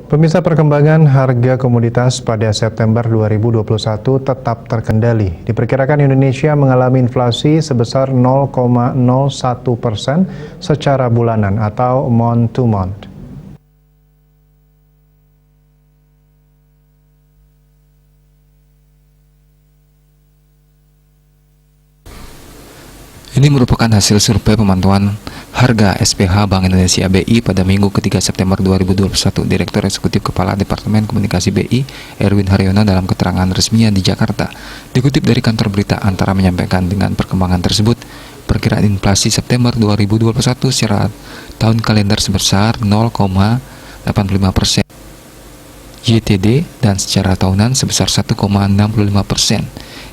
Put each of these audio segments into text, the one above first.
Pemirsa, perkembangan harga komoditas pada September 2021 tetap terkendali. Diperkirakan Indonesia mengalami inflasi sebesar 0,01% secara bulanan atau month to month. Ini merupakan hasil survei pemantauan harga SPH Bank Indonesia BI pada Minggu ketiga September 2021. Direktur Eksekutif Kepala Departemen Komunikasi BI, Erwin Haryono, dalam keterangan resminya di Jakarta. Dikutip dari kantor berita Antara menyampaikan dengan perkembangan tersebut, perkiraan inflasi September 2021 secara tahun kalender sebesar 0,85% YTD dan secara tahunan sebesar 1,65%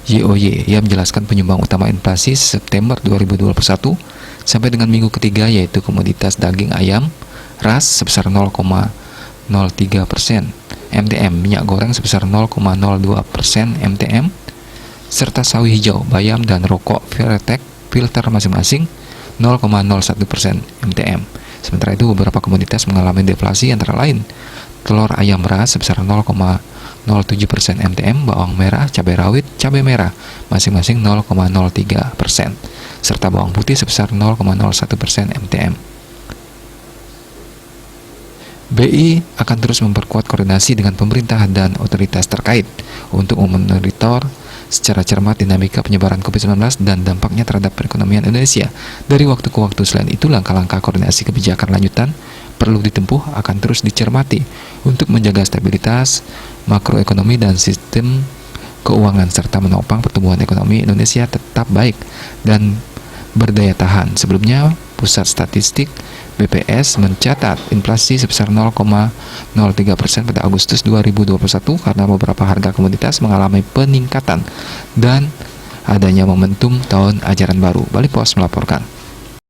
YoY. Ia menjelaskan penyumbang utama inflasi September 2021 sampai dengan minggu ketiga yaitu komoditas daging ayam ras sebesar 0,03%, MTM minyak goreng sebesar 0,02% MTM, serta sawi hijau, bayam, dan rokok Veretek filter masing-masing 0,01% MTM. Sementara itu beberapa komoditas mengalami deflasi antara lain telur ayam ras sebesar 0,07% MTM, bawang merah, cabai rawit, cabai merah masing-masing 0,03%, serta bawang putih sebesar 0,01% MTM. BI akan terus memperkuat koordinasi dengan pemerintah dan otoritas terkait untuk memonitor secara cermat dinamika penyebaran COVID-19 dan dampaknya terhadap perekonomian Indonesia dari waktu ke waktu. Selain itu, langkah-langkah koordinasi kebijakan lanjutan perlu ditempuh akan terus dicermati untuk menjaga stabilitas makroekonomi dan sistem keuangan serta menopang pertumbuhan ekonomi Indonesia tetap baik dan berdaya tahan. Sebelumnya, Pusat Statistik BPS mencatat inflasi sebesar 0,03% pada Agustus 2021 karena beberapa harga komoditas mengalami peningkatan dan adanya momentum tahun ajaran baru. Bali Pos melaporkan.